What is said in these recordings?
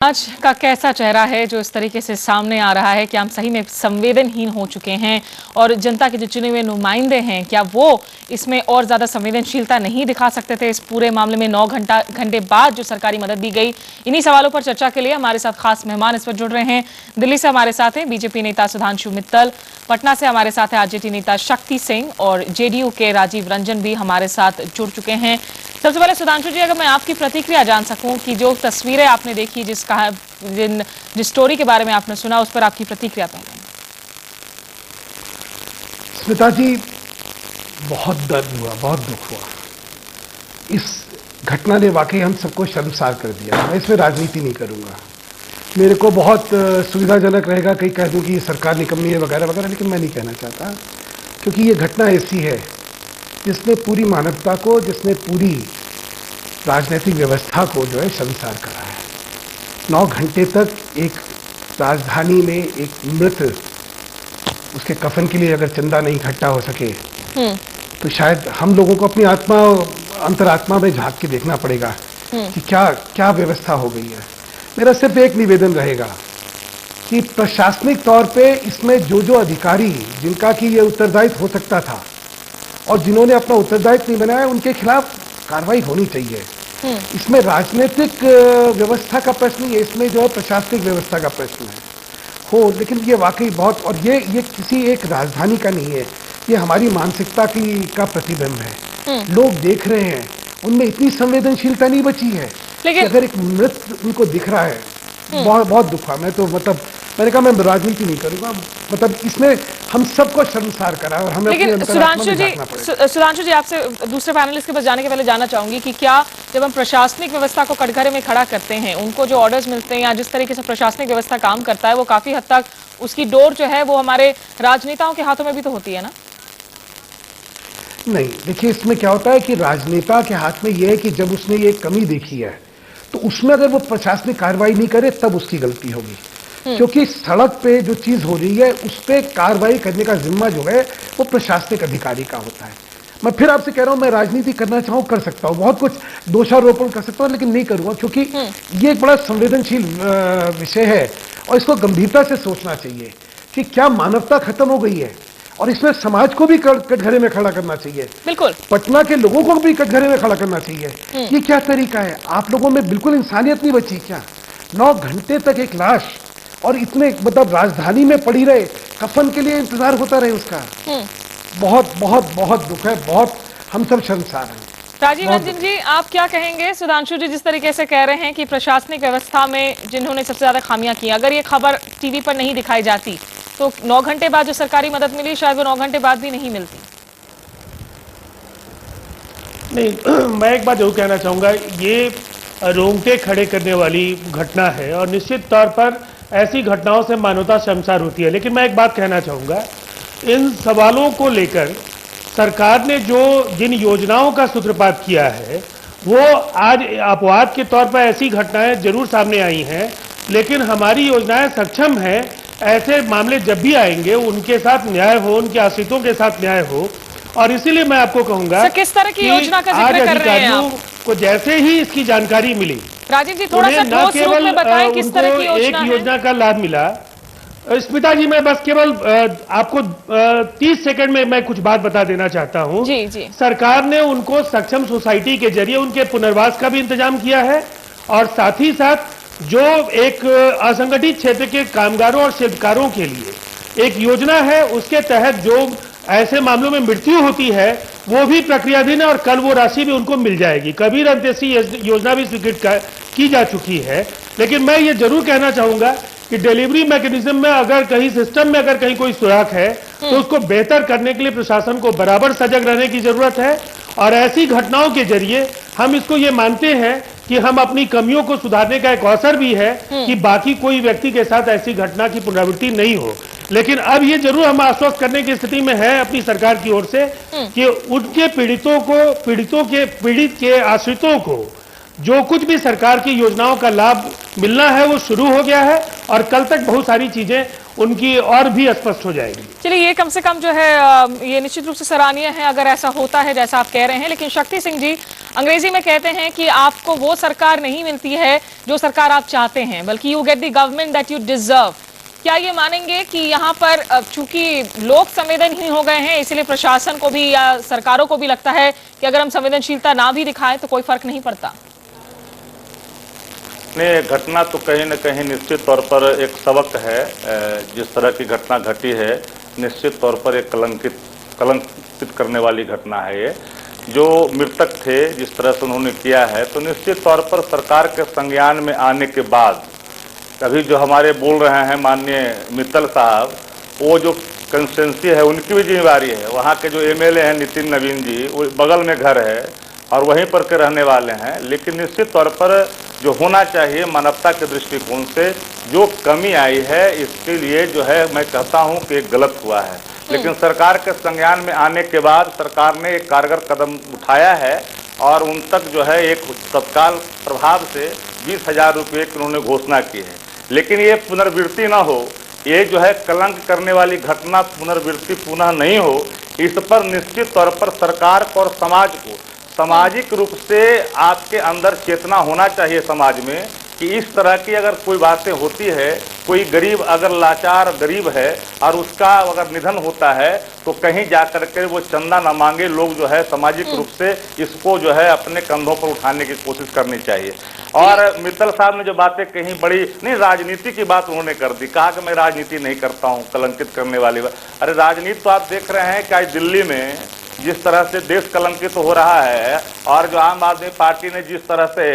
आज का कैसा चेहरा है जो इस तरीके से सामने आ रहा है कि हम सही में संवेदनहीन हो चुके हैं और जनता के जो चुने हुए नुमाइंदे हैं क्या वो इसमें और ज्यादा संवेदनशीलता नहीं दिखा सकते थे? इस पूरे मामले में 9 घंटे बाद जो सरकारी मदद दी गई, इन्हीं सवालों पर चर्चा के लिए हमारे साथ खास मेहमान इस पर जुड़ रहे हैं। दिल्ली से हमारे साथ हैं बीजेपी नेता सुधांशु मित्तल, पटना से हमारे साथ है आरजेडी नेता शक्ति सिंह और जेडीयू के राजीव रंजन भी हमारे साथ जुड़ चुके हैं। सबसे पहले सुधांशु जी, अगर मैं आपकी प्रतिक्रिया जान सकूं कि जो तस्वीरें आपने देखी, जिस स्टोरी के बारे में आपने सुना, उस पर आपकी प्रतिक्रिया पहले। स्मिता जी, बहुत दर्द हुआ, बहुत दुख हुआ। इस घटना ने वाकई हम सबको शर्मसार कर दिया। मैं इसमें राजनीति नहीं करूंगा। मेरे को बहुत सुविधाजनक रहेगा कहीं कह दूं कि ये सरकार निकम्मी है वगैरह वगैरह, लेकिन मैं नहीं कहना चाहता, क्योंकि ये घटना ऐसी है जिसने पूरी मानवता को, जिसने पूरी राजनीतिक व्यवस्था को जो है शर्मसार करा है। 9 घंटे तक एक राजधानी में एक मृत, उसके कफन के लिए अगर चंदा नहीं इकट्ठा हो सके तो शायद हम लोगों को अपनी आत्मा, अंतरात्मा में झांक के देखना पड़ेगा कि क्या क्या व्यवस्था हो गई है। मेरा सिर्फ एक निवेदन रहेगा कि प्रशासनिक तौर पे इसमें जो अधिकारी जिनका कि ये उत्तरदायित्व हो सकता था और जिन्होंने अपना उत्तरदायित्व नहीं बनाया, उनके खिलाफ कार्रवाई होनी चाहिए। इसमें राजनीतिक व्यवस्था का प्रश्न नहीं है, इसमें जो है प्रशासनिक व्यवस्था का प्रश्न है हो। लेकिन ये वाकई बहुत, और ये किसी एक राजधानी का नहीं है, ये हमारी मानसिकता का प्रतिबिंब है। लोग देख रहे हैं, उनमें इतनी संवेदनशीलता नहीं बची है। लेकिन अगर एक मृत उनको दिख रहा है, बहुत दुख हुआ। मैं तो मैंने कहा मैं राजनीति नहीं करूंगा, इसने हम सबको शर्मसार करा और हमें। लेकिन सुधांशु जी, आपसे दूसरे पैनलिस्ट के पास जाने के पहले जानना चाहूंगी कि क्या जब हम प्रशासनिक व्यवस्था को कटघरे में खड़ा करते हैं, उनको जो ऑर्डर्स मिलते हैं या जिस तरीके से प्रशासनिक व्यवस्था काम करता है, वो काफी हद तक उसकी डोर जो है वो हमारे राजनेताओं के हाथों में भी तो होती है ना? नहीं, देखिए इसमें क्या होता है कि राजनेता के हाथ में यह है कि जब उसने ये कमी देखी है तो उसमें अगर वो प्रशासनिक कार्रवाई नहीं करे तब उसकी गलती होगी। क्योंकि सड़क पे जो चीज हो रही है उस पे कार्रवाई करने का जिम्मा जो है वो प्रशासनिक अधिकारी का होता है। मैं फिर आपसे कह रहा हूं, मैं राजनीति करना चाहूं कर सकता हूं, बहुत कुछ दोषारोपण कर सकता हूं, लेकिन नहीं करूंगा, क्योंकि ये एक बड़ा संवेदनशील विषय है और इसको गंभीरता से सोचना चाहिए कि क्या मानवता खत्म हो गई है, और इसमें समाज को भी कटघरे में खड़ा करना चाहिए। बिल्कुल, पटना के लोगों को भी कटघरे में खड़ा करना चाहिए। ये क्या तरीका है? आप लोगों में बिल्कुल इंसानियत नहीं बची क्या? 9 घंटे तक एक लाश, और इतने राजधानी में पड़ी रहे, कफन के लिए इंतजार होता रहे उसका। बहुत बहुत बहुत दुख है, बहुत हम सब शर्मसार हैं। राजीव रंजन जी, आप क्या कहेंगे? सुधांशु जी जिस तरीके से कह रहे हैं कि प्रशासनिक व्यवस्था में जिन्होंने सबसे ज्यादा खामियां की, अगर ये खबर टीवी पर नहीं दिखाई जाती तो 9 घंटे बाद जो सरकारी मदद मिली, शायद वो 9 घंटे बाद भी नहीं मिलती। नहीं, मैं एक बात जरूर कहना चाहूँगा, ये रोंगटे खड़े करने वाली घटना है और निश्चित तौर पर ऐसी घटनाओं से मानवता शर्मसार होती है। लेकिन मैं एक बात कहना चाहूँगा, इन सवालों को लेकर सरकार ने जिन योजनाओं का सूत्रपात किया है, वो आज अपवाद के तौर पर ऐसी घटनाएं जरूर सामने आई हैं, लेकिन हमारी योजनाएं सक्षम हैं ऐसे मामले जब भी आएंगे उनके साथ न्याय हो, उनके आश्रितों के साथ न्याय हो। और इसीलिए मैं आपको कहूंगा किस तरह की योजना का जिक्र कर रहे हैं आप? को जैसे ही इसकी जानकारी मिली, राजीव जी थोड़ा सा ठोस रूप में बताएं किस तरह की योजना है? एक योजना का लाभ मिला। स्मिता जी, मैं बस केवल आपको 30 सेकंड में मैं कुछ बात बता देना चाहता हूं। जी जी। सरकार ने उनको सक्षम सोसाइटी के जरिए उनके पुनर्वास का भी इंतजाम किया है, और साथ ही साथ जो एक असंगठित क्षेत्र के कामगारों और शिल्पकारों के लिए एक योजना है, उसके तहत जो ऐसे मामलों में मृत्यु होती है वो भी प्रक्रियाधीन है और कल वो राशि भी उनको मिल जाएगी। कबीर अंत्येष्टि योजना भी स्वीकृत की जा चुकी है। लेकिन मैं ये जरूर कहना चाहूंगा कि डिलीवरी मैकेनिज्म में अगर कहीं सिस्टम में अगर कहीं कोई सुराख है तो उसको बेहतर करने के लिए प्रशासन को बराबर सजग रहने की जरूरत है। और ऐसी घटनाओं के जरिए हम इसको ये मानते हैं कि हम अपनी कमियों को सुधारने का एक अवसर भी है कि बाकी कोई व्यक्ति के साथ ऐसी घटना की पुनरावृत्ति नहीं हो। लेकिन अब ये जरूर हम आश्वस्त करने की स्थिति में है अपनी सरकार की ओर से कि उनके पीड़ित के आश्रितों को जो कुछ भी सरकार की योजनाओं का लाभ मिलना है वो शुरू हो गया है, और कल तक बहुत सारी चीजें उनकी और भी स्पष्ट हो जाएगी। चलिए, ये कम से कम जो है ये निश्चित रूप से सराहनीय है अगर ऐसा होता है जैसा आप कह रहे हैं। लेकिन शक्ति सिंह जी, अंग्रेजी में कहते हैं कि आपको वो सरकार नहीं मिलती है जो सरकार आप चाहते हैं, बल्कि you get the government that you deserve. क्या ये मानेंगे कि यहाँ पर चूंकि लोग संवेदनहीन हो गए हैं, इसलिए प्रशासन को भी या सरकारों को भी लगता है कि अगर हम संवेदनशीलता ना भी दिखाएं तो कोई फर्क नहीं पड़ता? नहीं, घटना तो कहीं न कहीं निश्चित तौर पर एक सबक है। जिस तरह की घटना घटी है, निश्चित तौर पर एक कलंकित करने वाली घटना है। ये जो मृतक थे, जिस तरह से उन्होंने किया है, तो निश्चित तौर पर सरकार के संज्ञान में आने के बाद अभी जो हमारे बोल रहे हैं माननीय मित्तल साहब, वो जो कंस्टिट्यूंसी है उनकी भी जिम्मेदारी है। वहाँ के जो एमएलए हैं नितिन नवीन जी, वो बगल में घर है और वहीं पर के रहने वाले हैं। लेकिन निश्चित तौर पर जो होना चाहिए मानवता के दृष्टिकोण से जो कमी आई है, इसके लिए जो है मैं कहता हूँ कि गलत हुआ है। लेकिन सरकार के संज्ञान में आने के बाद सरकार ने एक कारगर कदम उठाया है और उन तक जो है एक तत्काल प्रभाव से 20,000 रुपये की उन्होंने घोषणा की है। लेकिन ये पुनर्वृत्ति ना हो, ये जो है कलंक करने वाली घटना पुनर्वृत्ति पुनः नहीं हो, इस पर निश्चित तौर पर सरकार को और समाज को सामाजिक रूप से आपके अंदर चेतना होना चाहिए समाज में कि इस तरह की अगर कोई बातें होती है, कोई गरीब अगर लाचार गरीब है और उसका अगर निधन होता है तो कहीं जाकर के वो चंदा न मांगे, लोग जो है सामाजिक रूप से इसको जो है अपने कंधों पर उठाने की कोशिश करनी चाहिए। और मित्तल साहब ने जो बातें कही बड़ी नहीं राजनीति की बात उन्होंने कर दी, कहा कि मैं राजनीति नहीं करता हूँ, कलंकित करने वाली बात। अरे राजनीति तो आप देख रहे हैं कि आज दिल्ली में जिस तरह से देश कलंकित हो रहा है और जो आम आदमी पार्टी ने जिस तरह से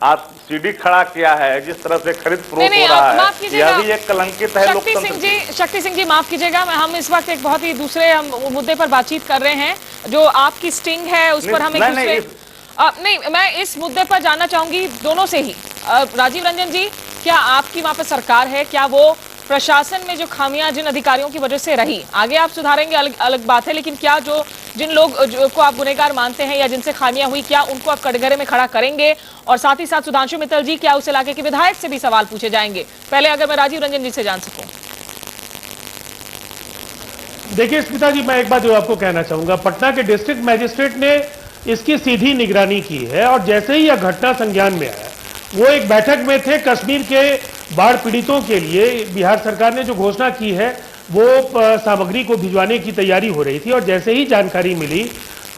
आप सीडी खड़ा किया है, जिस तरह से खरीद फरोख्त हो रहा है, यह भी एक कलंकित है लोकतंत्र। शक्ति सिंह जी माफ कीजिएगा, हम इस वक्त एक बहुत ही दूसरे मुद्दे पर बातचीत कर रहे हैं। जो आपकी स्टिंग है उस पर हम नहीं, मैं इस मुद्दे पर जानना चाहूंगी दोनों से ही। राजीव रंजन जी, क्या आपकी वहां पर सरकार है, क्या वो प्रशासन में जो खामियां जिन अधिकारियों की वजह से रही, आगे आप सुधारेंगे अलग बात है, लेकिन क्या जिन लोग को आप गुनहगार मानते हैं या जिनसे खामियां हुई, क्या उनको आप कटघरे में खड़ा करेंगे? और साथ ही साथ सुधांशु मित्तल जी, क्या उस इलाके के विधायक से भी सवाल पूछे जाएंगे? पहले अगर मैं राजीव रंजन जी से जान सकूं। देखिए स्मिता जी, मैं एक बात जो आपको कहना चाहूंगा, पटना के डिस्ट्रिक्ट मैजिस्ट्रेट ने इसकी सीधी निगरानी की है और जैसे ही यह घटना संज्ञान में आया, वो एक बैठक में थे। कश्मीर के बाढ़ पीड़ितों के लिए बिहार सरकार ने जो घोषणा की है वो सामग्री को भिजवाने की तैयारी हो रही थी और जैसे ही जानकारी मिली,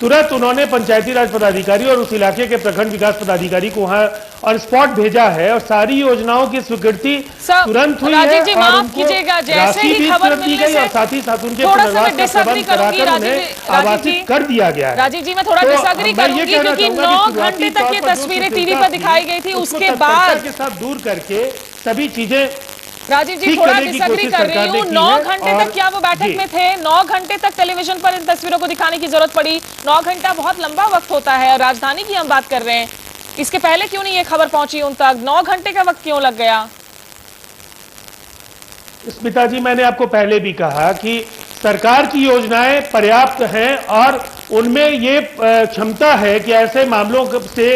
तुरंत उन्होंने पंचायती राज पदाधिकारी और उस इलाके के प्रखंड विकास पदाधिकारी को वहां ऑन स्पॉट भेजा है और सारी योजनाओं की स्वीकृति तुरंत हुई है और उनको राशि भी तुरंत दी गई और साथ ही साथ उनके पुनर्वास का प्रबंध कराकर उन्हें आवासित कर दिया गया है। राजीव जी, मैं थोड़ा डिसएग्री करूंगी क्योंकि 9 घंटे तक ये तस्वीरें टीवी पर दिखाई गई थी, उसके बाद के साथ दूर करके सभी चीजें। राजीव जी, थोड़ा डिसएग्री कर रही हूँ। 9 घंटे तक क्या वो बैठक में थे? 9 घंटे तक टेलीविजन पर इन तस्वीरों को दिखाने की जरूरत पड़ी? 9 घंटा बहुत लंबा वक्त होता है और राजधानी की हम बात कर रहे हैं। इसके पहले क्यों नहीं ये खबर पहुंची उन तक? 9 घंटे का वक्त क्यों लग गया? स्मिता जी, मैंने आपको पहले भी कहा कि सरकार की योजनाएं पर्याप्त हैं और उनमें ये क्षमता है कि ऐसे मामलों से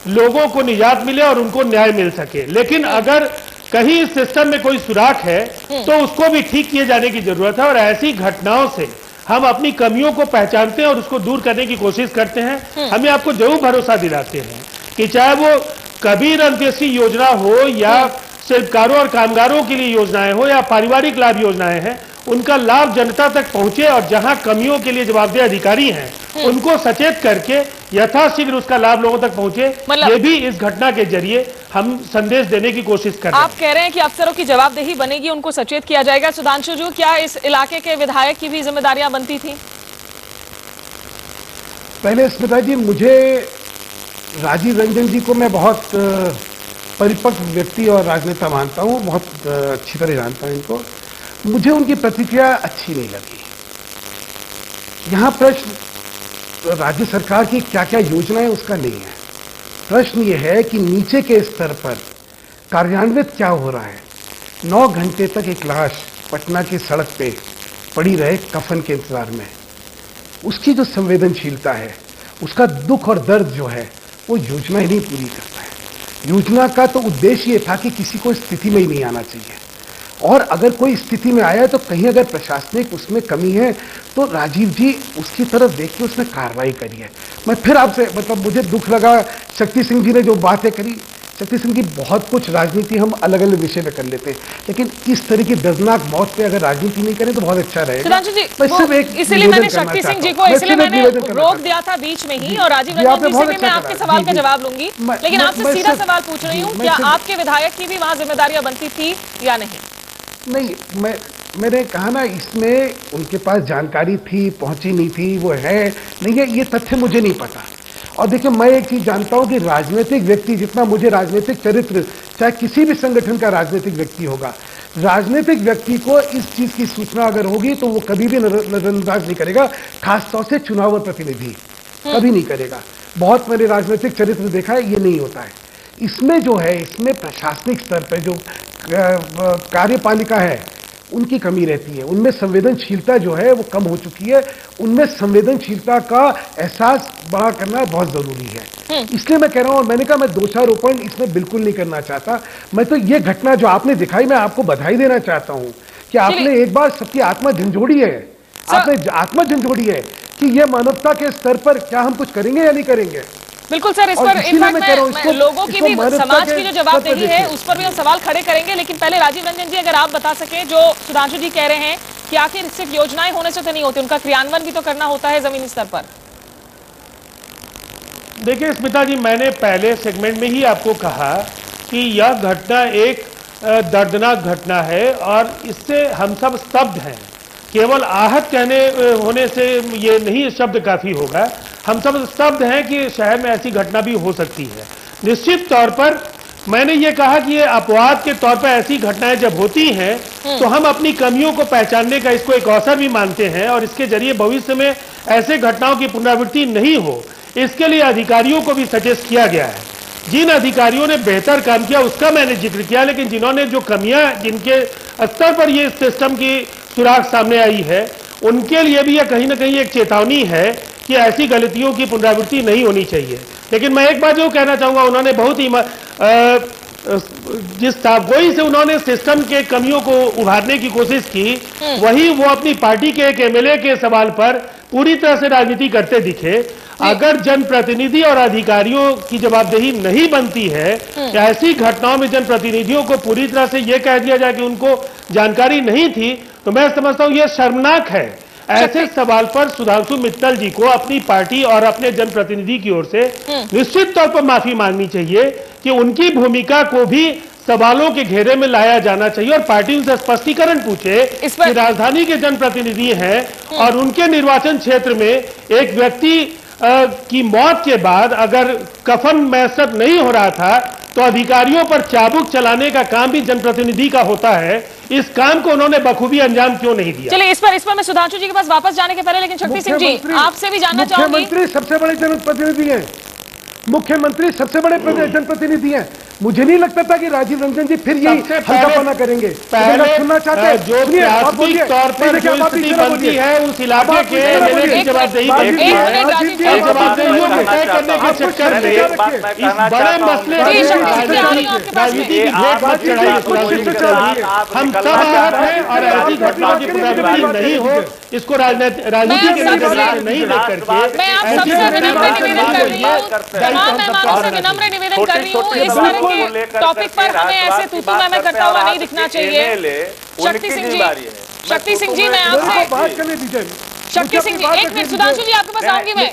लोगों को निजात मिले और उनको न्याय मिल सके। लेकिन अगर कहीं इस सिस्टम में कोई सुराख है तो उसको भी ठीक किए जाने की जरूरत है और ऐसी घटनाओं से हम अपनी कमियों को पहचानते हैं और उसको दूर करने की कोशिश करते हैं। हमें आपको जरूर भरोसा दिलाते हैं कि चाहे वो कबीर अंत्येष्टि योजना हो या शिल्पकारों और कामगारों के लिए योजनाएं हो या पारिवारिक लाभ योजनाएं हैं, उनका लाभ जनता तक पहुंचे और जहां कमियों के लिए जवाबदेह अधिकारी हैं उनको सचेत करके यथाशीघ्र उसका लाभ लोगों तक पहुंचे, ये भी इस घटना के जरिए हम संदेश देने की कोशिश कर रहे हैं। आप कह रहे हैं कि अफसरों की जवाबदेही बनेगी, उनको सचेत किया जाएगा। सुधांशु जी, क्या इस इलाके के विधायक की भी जिम्मेदारियां बनती थी? पहले स्मिता जी, मुझे राजीव रंजन जी को मैं बहुत परिपक्व व्यक्ति और राजनेता मानता हूँ, बहुत अच्छी तरह जानता हूँ इनको। मुझे उनकी प्रतिक्रिया अच्छी नहीं लगी। यहाँ प्रश्न राज्य सरकार की क्या क्या योजनाएं उसका नहीं है, प्रश्न ये है कि नीचे के स्तर पर कार्यान्वित क्या हो रहा है। 9 घंटे तक एक लाश पटना की सड़क पे पड़ी रहे कफन के इंतजार में, उसकी जो संवेदनशीलता है, उसका दुख और दर्द जो है, वो योजना ही नहीं पूरी करता है। योजना का तो उद्देश्य ये था कि किसी को इस स्थिति में ही नहीं आना चाहिए और अगर कोई स्थिति में आया है तो कहीं अगर प्रशासनिक उसमें कमी है तो राजीव जी उसकी तरफ देख के उसमें कार्रवाई करिए। मैं फिर आपसे मतलब मुझे दुख लगा शक्ति सिंह जी ने जो बातें करी। शक्ति सिंह जी बहुत कुछ राजनीति हम अलग अलग विषय में कर लेते हैं, लेकिन इस तरह की दर्दनाक मौत पे अगर राजनीति नहीं करें तो बहुत अच्छा रहेगा। सुधांशु जी, इसलिए मैंने शक्ति सिंह जी को इसलिए मैंने रोक दिया था बीच में ही, और राजीव रंजन जी से भी मैं आपके सवाल का जवाब लूंगी, लेकिन आपसे सीधा सवाल पूछ रही हूँ, क्या आपके विधायक की भी वहां जिम्मेदारियां बनती थी या नहीं? नहीं, मैंने कहा ना, इसमें उनके पास जानकारी थी, पहुंची नहीं थी, वो है नहीं है, ये तथ्य मुझे नहीं पता। और देखिए, मैं एक चीज जानता हूं कि राजनीतिक व्यक्ति, जितना मुझे राजनीतिक चरित्र, चाहे किसी भी संगठन का राजनीतिक व्यक्ति होगा, राजनीतिक व्यक्ति को इस चीज की सूचना अगर होगी तो वो कभी भी नजरअंदाज नहीं करेगा, खासतौर से चुनाव प्रतिनिधि कभी नहीं करेगा। बहुत मैंने राजनीतिक चरित्र देखा है, ये नहीं होता है। इसमें जो है, इसमें प्रशासनिक स्तर पर जो कार्यपालिका है उनकी कमी रहती है, उनमें संवेदनशीलता जो है वो कम हो चुकी है। उनमें संवेदनशीलता का एहसास बड़ा करना बहुत जरूरी है। इसलिए मैं कह रहा हूं, और मैंने कहा मैं दोषारोपण इसमें बिल्कुल नहीं करना चाहता। मैं तो ये घटना जो आपने दिखाई, मैं आपको बधाई देना चाहता हूं कि आपने एक बार सबकी आत्मा झंझोड़ी है, आपने आत्मा झंझोड़ी है कि ये मानवता के स्तर पर क्या हम कुछ करेंगे या नहीं करेंगे। बिल्कुल सर, इस पर इनफैक्ट मैं लोगों की भी, समाज की जो जवाबदेही है उस पर भी हम सवाल खड़े करेंगे, लेकिन पहले राजीव रंजन जी अगर आप बता सके, जो सुधांशु जी कह रहे हैं कि आखिर सिर्फ योजनाएं होने से तो नहीं होती, उनका क्रियान्वयन भी तो करना होता है जमीनी स्तर पर। देखिए स्मिता जी, मैंने पहले सेगमेंट में ही आपको कहा कि यह घटना एक दर्दनाक घटना है और इससे हम सब स्तब्ध हैं। केवल आहत कहने होने से ये नहीं शब्द काफी होगा, हम सब स्तब्ध हैं कि शहर में ऐसी घटना भी हो सकती है। निश्चित तौर पर मैंने ये कहा कि ये अपवाद के तौर पर ऐसी घटनाएं जब होती हैं तो हम अपनी कमियों को पहचानने का इसको एक अवसर भी मानते हैं और इसके जरिए भविष्य में ऐसे घटनाओं की पुनरावृत्ति नहीं हो, इसके लिए अधिकारियों को भी सजेस्ट किया गया है। जिन अधिकारियों ने बेहतर काम किया उसका मैंने जिक्र किया, लेकिन जिन्होंने जो कमियां, जिनके स्तर पर ये सिस्टम की सुराग सामने आई है, उनके लिए भी यह कहीं ना कहीं एक चेतावनी है कि ऐसी गलतियों की पुनरावृत्ति नहीं होनी चाहिए। लेकिन मैं एक बात जो कहना चाहूंगा, उन्होंने बहुत ही जिस साफगोई से उन्होंने सिस्टम के कमियों को उभारने की कोशिश की, वही वो अपनी पार्टी के एक एमएलए के सवाल पर पूरी तरह से राजनीति करते दिखे। अगर जनप्रतिनिधि और अधिकारियों की जवाबदेही नहीं बनती है, ऐसी घटनाओं में जनप्रतिनिधियों को पूरी तरह से यह कह दिया जाए कि उनको जानकारी नहीं थी, तो मैं समझता हूं यह शर्मनाक है। ऐसे सवाल पर सुधांशु मित्तल जी को अपनी पार्टी और अपने जनप्रतिनिधि की ओर से निश्चित तौर पर माफी मांगनी चाहिए कि उनकी भूमिका को भी सवालों के घेरे में लाया जाना चाहिए और पार्टी उनसे स्पष्टीकरण पूछे कि राजधानी के जनप्रतिनिधि हैं और उनके निर्वाचन क्षेत्र में एक व्यक्ति की मौत के बाद अगर कफन मैसर नहीं हो रहा था तो अधिकारियों पर चाबुक चलाने का काम भी जनप्रतिनिधि का होता है। इस काम को उन्होंने बखूबी अंजाम क्यों नहीं दिया? चलिए इस पर मैं सुधांशु जी के पास वापस जाने के पहले, लेकिन शक्ति सिंह जी आपसे भी जानना चाहूंगी। मुख्यमंत्री सबसे बड़े जनप्रतिनिधि हैं, मुख्यमंत्री सबसे बड़े जनप्रतिनिधि हैं। मुझे नहीं लगता था कि राजीव रंजन जी फिर यही हल्कापना करेंगे। पहले सुनना चाहते हैं जो प्राथमिक तौर पर जो स्थिति बनती है उस इलाके के एमएलए की जवाबदेही बनती है। जवाबदेहियों को तय करने के चक्कर में इस बड़े मसले राजनीति की घेट मत चढ़ाइए। हम सब आहत हैं और ऐसी घटनाओं की पुनरावृत्ति नहीं हो, इसको राजनीति के नजरिए से नहीं देख करके मैं आप सबसे विनम्र निवेदन कर रही हूँ, इस तरह के टॉपिक पर हमें ऐसे तूतू मैं करता हुआ नहीं दिखना चाहिए। शक्ति सिंह जी मैं आपसे, शक्ति सिंह जी एक मिनट, सुधांशु जी आपके पास आऊंगी मैं।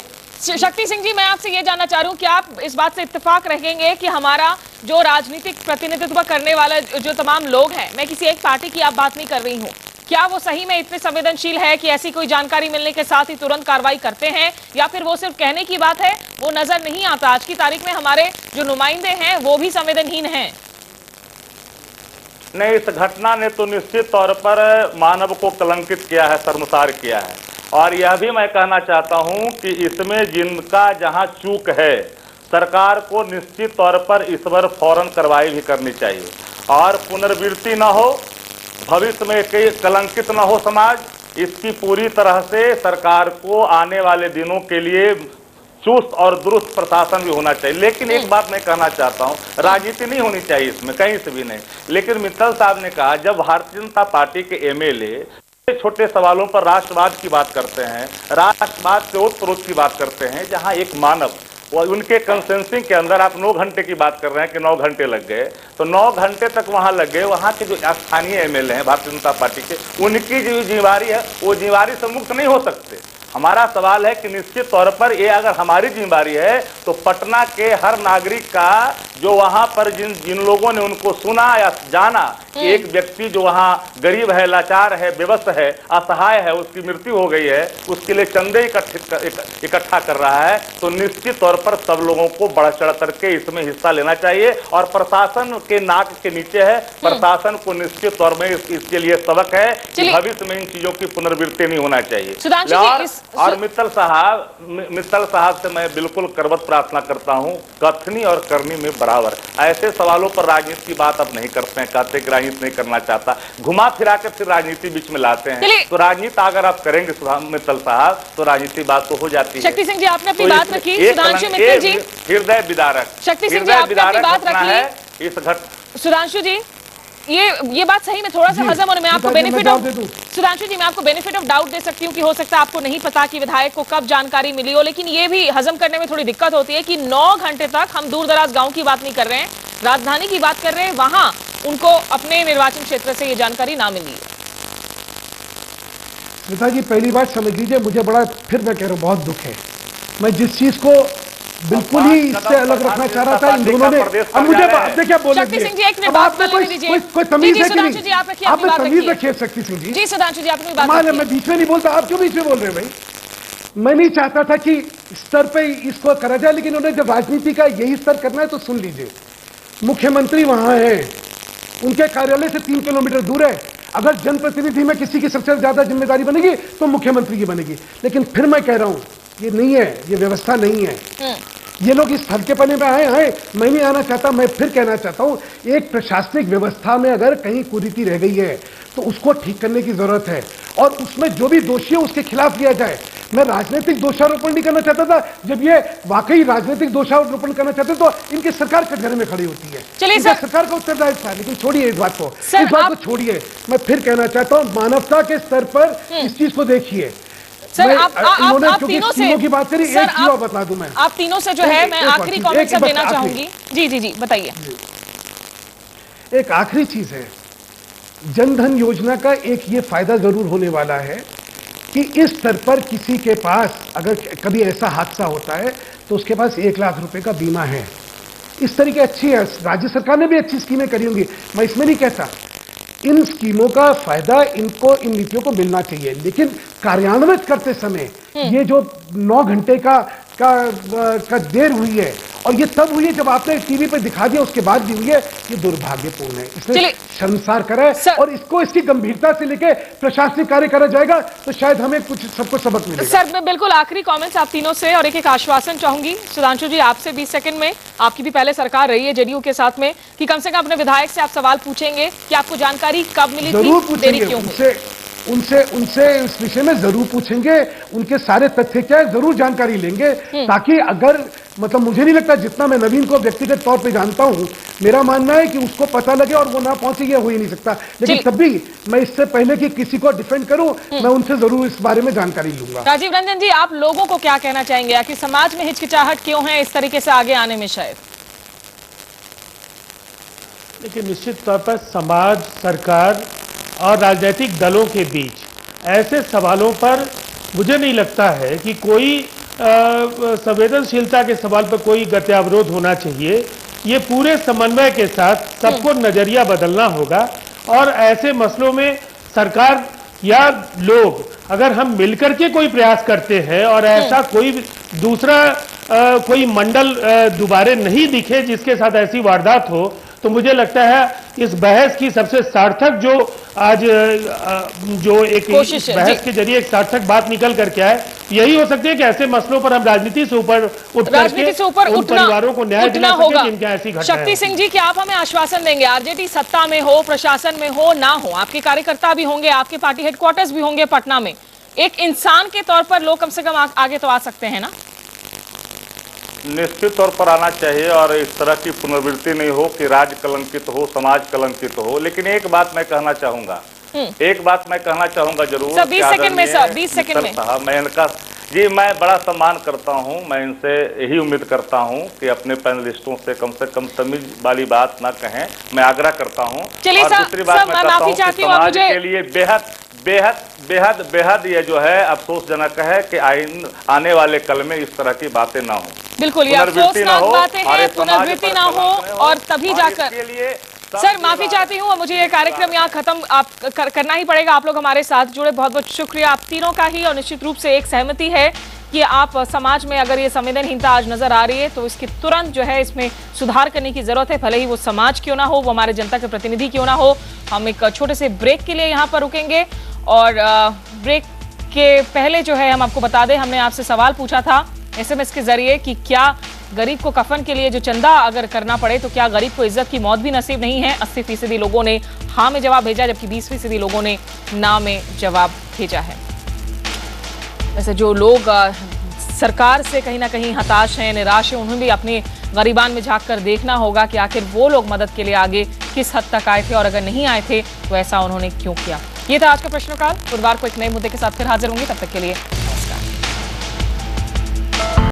शक्ति सिंह जी मैं आपसे ये जानना चाह रही हूँ कि आप इस बात से इत्तेफाक रखेंगे कि हमारा जो राजनीतिक प्रतिनिधित्व करने वाला जो तमाम लोग हैं, मैं किसी एक पार्टी की आप बात नहीं कर रही हूँ, क्या वो सही में इतने संवेदनशील है कि ऐसी कोई जानकारी मिलने के साथ ही तुरंत कार्रवाई करते हैं, या फिर वो सिर्फ कहने की बात है, वो नजर नहीं आता? आज की तारीख में हमारे जो नुमाइंदे हैं वो भी संवेदनहीन हैं। नहीं, इस घटना ने तो निश्चित तौर पर मानव को कलंकित किया है, शर्मसार किया है। और यह भी मैं कहना चाहता हूं कि इसमें जिनका जहां चूक है, सरकार को निश्चित तौर पर इस पर फौरन कार्रवाई भी करनी चाहिए और पुनरावृत्ति न हो, भविष्य में कई कलंकित न हो समाज। इसकी पूरी तरह से सरकार को आने वाले दिनों के लिए चुस्त और दुरुस्त प्रशासन भी होना चाहिए। लेकिन एक बात मैं कहना चाहता हूं, राजनीति नहीं होनी चाहिए इसमें, कहीं से भी नहीं। लेकिन मित्तल साहब ने कहा जब भारतीय जनता पार्टी के एमएलए छोटे सवालों पर राष्ट्रवाद की बात करते हैं, राष्ट्रवाद से ओतप्रोत की बात करते हैं, जहां एक मानव वो उनके कंसेंसिंग के अंदर आप 9 घंटे की बात कर रहे हैं कि 9 घंटे लग गए, तो 9 घंटे तक वहां लग गए। वहां के जो स्थानीय एमएलए हैं भारतीय जनता पार्टी के, उनकी जो जिम्मेवारी है वो जिम्मेवारी से मुक्त नहीं हो सकते। हमारा सवाल है कि निश्चित तौर पर ये अगर हमारी जिम्मेदारी है तो पटना के हर नागरिक का जो वहां पर जिन लोगों ने उनको सुना या जाना कि एक व्यक्ति जो वहां गरीब है, लाचार है, बेबस है, असहाय है, उसकी मृत्यु हो गई है, उसके लिए चंदे इकट्ठा कर रहा है, तो निश्चित तौर पर सब लोगों को बढ़ चढ़ करके इसमें हिस्सा लेना चाहिए। और प्रशासन के नाक के नीचे है, प्रशासन को निश्चित तौर में इसके लिए सबक है कि भविष्य में इन चीजों की पुनर्वृत्ति नहीं होना चाहिए। और मित्तल साहब से मैं बिल्कुल करबत प्रार्थना करता हूं, कथनी और करनी में बराबर। ऐसे सवालों पर राजनीति की बात अब नहीं करते हैं, कहते कि राजनीति नहीं करना चाहता, घुमा फिरा के फिर राजनीति बीच में लाते हैं। तो राजनीति अगर आप करेंगे मित्तल साहब तो राजनीति बात तो हो जाती है। शक्ति सिंह जी आपने अपनी बात रखी, सुधांशु मित्तल जी हृदय विदारक, शक्ति सिंह जी आपने अपनी बात रखी। इस सुधांशु जी ये बात सही में थोड़ा सा हजम होने में आपको बेनिफिट ऑफ, सुधांशु जी मैं आपको बेनिफिट ऑफ डाउट दे सकती हूँ कि हो सकता है आपको नहीं पता कि विधायक को कब जानकारी मिली हो, लेकिन ये भी हजम करने में थोड़ी दिक्कत होती है कि 9 घंटे तक हम दूर दराज गांव की बात नहीं कर रहे हैं, राजधानी की बात कर रहे हैं, वहां उनको अपने निर्वाचन क्षेत्र से ये जानकारी ना मिली है। नेताजी पहली बात समझ लीजिए, मुझे बड़ा, फिर मैं कह रहा हूँ, बहुत दुख है। मैं जिस चीज को बिल्कुल ही इससे अलग रखना चाह रहा था, इन दोनों ने, अब मुझे आपने क्या बोला, शक्ति सिंह जी एक मिनट बात कर लीजिए, कोई तमीज है कि नहीं? आपने तमीज रखिए शक्ति सिंह जी। जी सुधांशु जी आपने बात रखी। मैं बीच में नहीं बोलता, आप क्यों बीच में बोल रहे हैं भाई? मैं नहीं चाहता था कि स्तर पे इसको करा जाए, लेकिन उन्होंने जब राजनीति का यही स्तर करना है तो सुन लीजिए। मुख्यमंत्री वहां है, उनके कार्यालय से 3 किलोमीटर दूर है। अगर जनप्रतिनिधि में किसी की सबसे ज्यादा जिम्मेदारी बनेगी तो मुख्यमंत्री की बनेगी। लेकिन फिर मैं कह रहा हूं ये नहीं है, ये व्यवस्था नहीं है। ये लोग इस हल्केपने में आए हैं, मैं नहीं आना चाहता। मैं फिर कहना चाहता हूं, एक प्रशासनिक व्यवस्था में अगर कहीं कुरीति रह गई है तो उसको ठीक करने की जरूरत है, और उसमें जो भी दोषी है उसके खिलाफ किया जाए। मैं राजनीतिक दोषारोपण नहीं करना चाहता था, जब ये वाकई राजनीतिक दोषारोपण करना चाहते तो इनकी सरकार कटघरे में खड़ी होती है। चलिए सरकार का उत्तरदायित्व है, लेकिन छोड़िए इस बात को, छोड़िए। मैं फिर कहना चाहता हूं, मानवता के स्तर पर इस चीज को देखिए। सर आप तीनों से की बात करी, एक चीज बता दूं मैं, आप तीनों से जो है मैं आखिरी कमेंट सब देना चाहूंगी। जी बताइए। एक आखिरी चीज है, जनधन योजना का एक ये फायदा जरूर होने वाला है कि इस स्तर पर किसी के पास अगर कभी ऐसा हादसा होता है तो उसके पास 1 लाख रुपए का बीमा है। इस तरीके अच्छी है, राज्य सरकार ने भी अच्छी स्कीमें करी होंगी, मैं इसमें नहीं कहता। इन स्कीमों का फायदा इनको, इन नीतियों को मिलना चाहिए, लेकिन कार्यान्वित करते समय ये जो 9 घंटे का देर हुई है, और ये तब हुई है जब आपने टीवी पे दिखा दिया, उसके बाद भी हुई है, ये दुर्भाग्यपूर्ण है। इसलिए शर्मसार करा है, और इसको इसकी गंभीरता से लेके प्रशासनिक कार्य करा जाएगा तो शायद हमें कुछ सबको सबक मिलेगा। सर मैं बिल्कुल आखिरी कमेंट्स आप तीनों से, और एक आश्वासन चाहूंगी सुधांशु जी आपसे 20 सेकंड में। आपकी भी पहले सरकार रही है जेडीयू के साथ में, कि कम से कम अपने विधायक से आप सवाल पूछेंगे कि आपको जानकारी कब मिली थी, देरी क्यों हुई? उनसे इस विषय में जरूर पूछेंगे, उनके सारे तथ्य क्या है जरूर जानकारी लेंगे, ताकि अगर, मतलब मुझे नहीं लगता, जितना मैं नवीन को व्यक्तिगत तौर पे जानता हूं, मेरा मानना है कि उसको पता लगे और वो ना पहुंचे, ये हो ही नहीं सकता। लेकिन तब भी मैं इससे पहले कि किसी को डिफेंड करूं, मैं उनसे जरूर इस बारे में जानकारी लूंगा। राजीव रंजन जी आप लोगों को क्या कहना चाहेंगे कि समाज में हिचकिचाहट क्यों है इस तरीके से आगे आने में? शायद लेकिन निश्चित तौर पर समाज, सरकार और राजनीतिक दलों के बीच ऐसे सवालों पर मुझे नहीं लगता है कि कोई संवेदनशीलता के सवाल पर कोई गत्यावरोध होना चाहिए। ये पूरे समन्वय के साथ सबको नजरिया बदलना होगा, और ऐसे मसलों में सरकार या लोग, अगर हम मिलकर के कोई प्रयास करते हैं और ऐसा कोई दूसरा कोई मंडल दोबारा नहीं दिखे जिसके साथ ऐसी वारदात हो, तो मुझे लगता है इस बहस की सबसे सार्थक जो आज जो एक बहस के जरिए एक सार्थक बात निकल करके आए, यही हो सकती है कि ऐसे मसलों पर हम राजनीति से ऊपर उन परिवारों को न्याय दिला सकें जिनके ऐसी घटनाएं। शक्ति सिंह जी क्या आप हमें आश्वासन देंगे, आरजेडी सत्ता में हो, प्रशासन में हो ना हो, आपके कार्यकर्ता भी होंगे, आपके पार्टी हेडक्वार्टर्स भी होंगे पटना में, एक इंसान के तौर पर लोग कम से कम आगे तो आ सकते हैं ना? निश्चित तौर पर आना चाहिए और इस तरह की पुनरावृत्ति नहीं हो कि राज्य कलंकित हो, समाज कलंकित हो। लेकिन एक बात मैं कहना चाहूंगा, जरूर। सर 20 सेकंड में, सर 20 सेकंड में। साहब मैं इनका मैं बड़ा सम्मान करता हूं, मैं इनसे यही उम्मीद करता हूं कि अपने पैनलिस्टों से कम तमीज वाली बात ना कहें, मैं आग्रह करता हूं। चलिए और दूसरी बात मैं कहता हूं कि समाज के लिए बेहद ये जो है अफसोसजनक है कि आने वाले कल में इस तरह की बातें ना हो। बिल्कुल, ये अफसोसनाक बातें हैं, पुनरावृत्ति ना हो और तभी जाकर। सर माफी चाहती हूँ, मुझे ये कार्यक्रम यहाँ खत्म करना ही पड़ेगा। आप लोग हमारे साथ जुड़े, बहुत बहुत शुक्रिया आप तीनों का ही। और निश्चित रूप से एक सहमति है कि आप समाज में अगर ये संवेदनहीनता आज नजर आ रही है तो इसकी तुरंत जो है इसमें सुधार करने की जरूरत है, भले ही वो समाज क्यों ना हो, वो हमारे जनता के प्रतिनिधि क्यों ना हो। हम एक छोटे से ब्रेक के लिए यहाँ पर रुकेंगे और ब्रेक के पहले जो है हम आपको बता दें, हमने आपसे सवाल पूछा था SMS के जरिए कि क्या गरीब को कफन के लिए जो चंदा अगर करना पड़े तो क्या गरीब को इज्जत की मौत भी नसीब नहीं है। 80% लोगों ने हाँ में जवाब भेजा, जबकि 20% लोगों ने ना में जवाब भेजा है। वैसे जो लोग सरकार से कहीं ना कहीं हताश हैं, निराश हैं, उन्हें भी अपने गरीबान में झांक कर देखना होगा कि आखिर वो लोग मदद के लिए आगे किस हद तक आए थे और अगर नहीं आए थे तो ऐसा उन्होंने क्यों किया। ये था आज का प्रश्नकाल। बुधवार को एक नए मुद्दे के साथ फिर हाजिर होंगे, तब तक के लिए